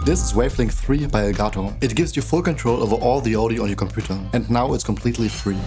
This is Wavelength 3 by Elgato. It gives you full control over all the audio on your computer, and now it's completely free.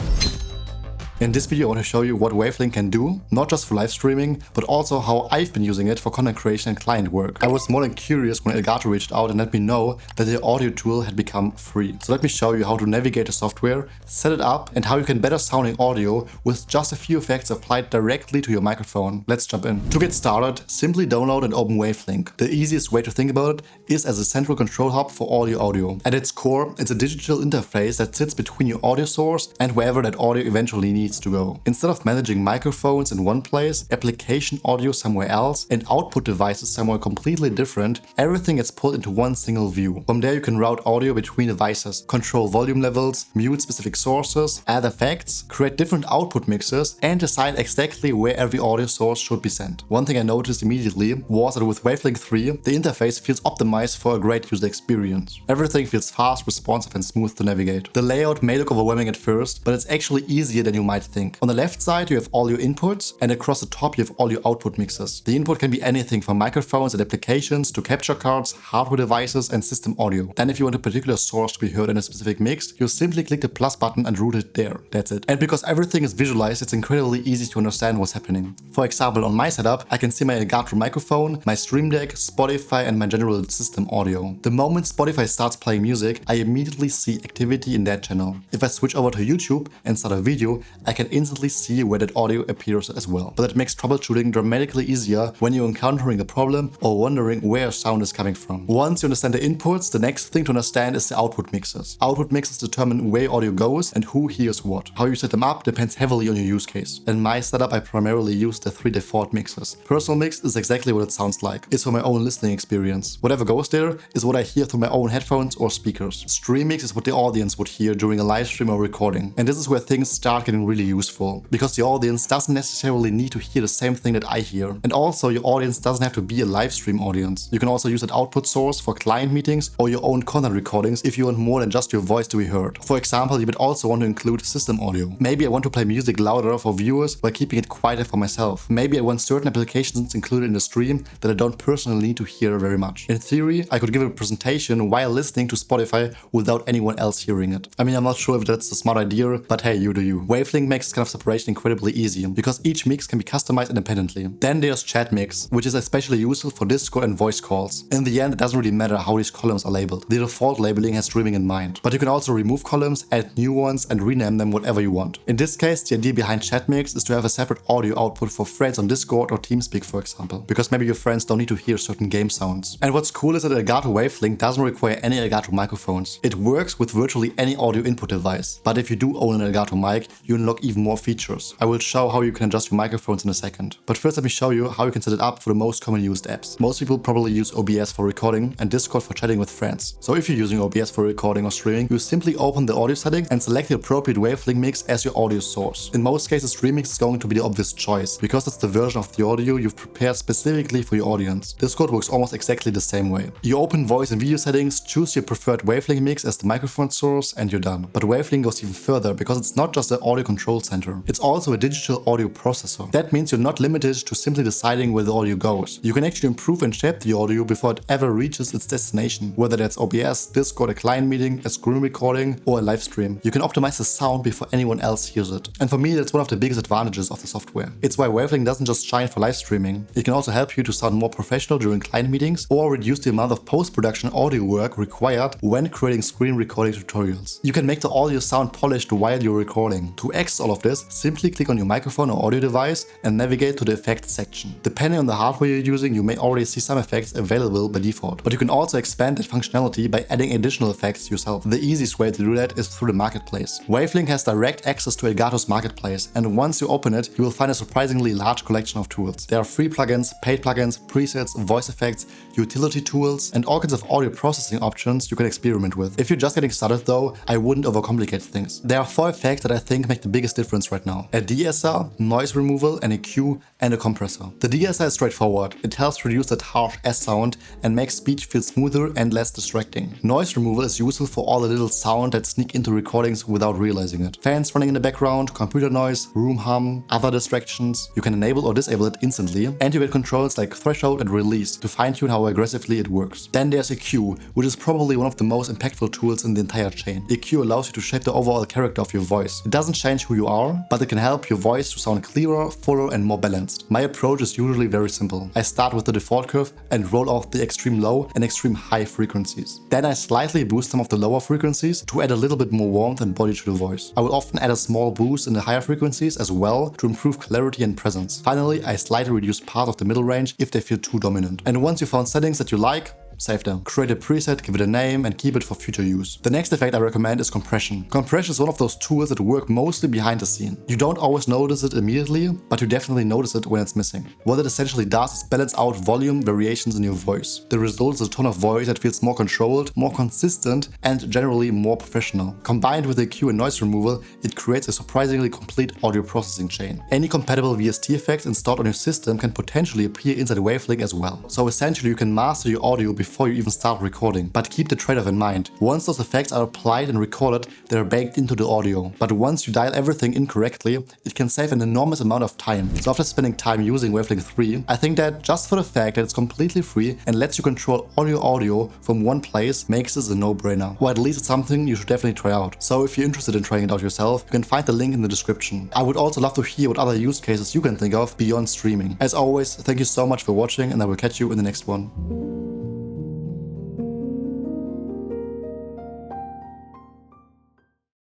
In this video I want to show you what Wavelength can do, not just for live streaming, but also how I've been using it for content creation and client work. I was more than curious when Elgato reached out and let me know that their audio tool had become free. So let me show you how to navigate the software, set it up, and how you can better sounding audio with just a few effects applied directly to your microphone. Let's jump in. To get started, simply download and open Wavelength. The easiest way to think about it is as a central control hub for all your audio. At its core, it's a digital interface that sits between your audio source and wherever that audio eventually needs to go. Instead of managing microphones in one place, application audio somewhere else, and output devices somewhere completely different, everything gets pulled into one single view. From there you can route audio between devices, control volume levels, mute specific sources, add effects, create different output mixes, and decide exactly where every audio source should be sent. One thing I noticed immediately was that with Wavelength 3, the interface feels optimized for a great user experience. Everything feels fast, responsive, and smooth to navigate. The layout may look overwhelming at first, but it's actually easier than you might think. On the left side you have all your inputs, and across the top you have all your output mixes. The input can be anything from microphones and applications to capture cards, hardware devices, and system audio. Then if you want a particular source to be heard in a specific mix, you simply click the plus button and route it there. That's it. And because everything is visualized, it's incredibly easy to understand what's happening. For example, on my setup, I can see my Elgato microphone, my Stream Deck, Spotify, and my general system audio. The moment Spotify starts playing music, I immediately see activity in that channel. If I switch over to YouTube and start a video, I can instantly see where that audio appears as well. But that makes troubleshooting dramatically easier when you're encountering a problem or wondering where sound is coming from. Once you understand the inputs, the next thing to understand is the output mixes. Output mixes determine where audio goes and who hears what. How you set them up depends heavily on your use case. In my setup, I primarily use the 3 default mixes. Personal mix is exactly what it sounds like. It's for my own listening experience. Whatever goes there is what I hear through my own headphones or speakers. Stream mix is what the audience would hear during a live stream or recording. And this is where things start getting really useful, because the audience doesn't necessarily need to hear the same thing that I hear. And also your audience doesn't have to be a live stream audience. You can also use that output source for client meetings or your own content recordings if you want more than just your voice to be heard. For example, you would also want to include system audio. Maybe I want to play music louder for viewers while keeping it quieter for myself. Maybe I want certain applications included in the stream that I don't personally need to hear very much. In theory, I could give a presentation while listening to Spotify without anyone else hearing it. I mean, I'm not sure if that's a smart idea, but hey, you do you. Wavelength makes this kind of separation incredibly easy, because each mix can be customized independently. Then there's chat mix, which is especially useful for Discord and voice calls. In the end, it doesn't really matter how these columns are labeled. The default labeling has streaming in mind, but you can also remove columns, add new ones, and rename them whatever you want. In this case, the idea behind chat mix is to have a separate audio output for friends on Discord or TeamSpeak, for example, because maybe your friends don't need to hear certain game sounds. And what's cool is that Elgato Wavelength doesn't require any Elgato microphones. It works with virtually any audio input device, but if you do own an Elgato mic, you unlock even more features. I will show how you can adjust your microphones in a second. But first let me show you how you can set it up for the most commonly used apps. Most people probably use OBS for recording and Discord for chatting with friends. So if you're using OBS for recording or streaming, you simply open the audio setting and select the appropriate Wavelength mix as your audio source. In most cases, Streamix is going to be the obvious choice, because it's the version of the audio you've prepared specifically for your audience. Discord works almost exactly the same way. You open voice and video settings, choose your preferred Wavelength mix as the microphone source, and you're done. But Wavelength goes even further, because it's not just an audio control center. It's also a digital audio processor. That means you're not limited to simply deciding where the audio goes. You can actually improve and shape the audio before it ever reaches its destination, whether that's OBS, Discord, a client meeting, a screen recording, or a live stream. You can optimize the sound before anyone else hears it. And for me, that's one of the biggest advantages of the software. It's why Wavelength doesn't just shine for live streaming. It can also help you to sound more professional during client meetings, or reduce the amount of post-production audio work required when creating screen recording tutorials. You can make the audio sound polished while you're recording. To access all of this, simply click on your microphone or audio device and navigate to the effects section. Depending on the hardware you're using, you may already see some effects available by default, but you can also expand that functionality by adding additional effects yourself. The easiest way to do that is through the marketplace. Wavelength has direct access to Elgato's marketplace, and once you open it, you will find a surprisingly large collection of tools. There are free plugins, paid plugins, presets, voice effects, utility tools, and all kinds of audio processing options you can experiment with. If you're just getting started though, I wouldn't overcomplicate things. There are 4 effects that I think make the biggest biggest difference right now. A de-esser, noise removal, an EQ, and a compressor. The de-esser is straightforward. It helps reduce that harsh S sound and makes speech feel smoother and less distracting. Noise removal is useful for all the little sound that sneak into recordings without realizing it. Fans running in the background, computer noise, room hum, other distractions. You can enable or disable it instantly, and you get controls like threshold and release to fine-tune how aggressively it works. Then there's EQ, which is probably one of the most impactful tools in the entire chain. EQ allows you to shape the overall character of your voice. It doesn't change who you are, but it can help your voice to sound clearer, fuller, and more balanced. My approach is usually very simple. I start with the default curve and roll off the extreme low and extreme high frequencies. Then I slightly boost some of the lower frequencies to add a little bit more warmth and body to the voice. I will often add a small boost in the higher frequencies as well to improve clarity and presence. Finally, I slightly reduce part of the middle range if they feel too dominant. And once you found settings that you like, save them. Create a preset, give it a name, and keep it for future use. The next effect I recommend is compression. Compression is one of those tools that work mostly behind the scene. You don't always notice it immediately, but you definitely notice it when it's missing. What it essentially does is balance out volume variations in your voice. The result is a tone of voice that feels more controlled, more consistent, and generally more professional. Combined with EQ and noise removal, it creates a surprisingly complete audio processing chain. Any compatible VST effects installed on your system can potentially appear inside Wavelink as well. So essentially you can master your audio before you even start recording. But keep the trade-off in mind. Once those effects are applied and recorded, they are baked into the audio. But once you dial everything incorrectly, it can save an enormous amount of time. So after spending time using Wavelink 3, I think that just for the fact that it's completely free and lets you control all your audio from one place makes this a no-brainer. Or at least it's something you should definitely try out. So if you're interested in trying it out yourself, you can find the link in the description. I would also love to hear what other use cases you can think of beyond streaming. As always, thank you so much for watching, and I will catch you in the next one.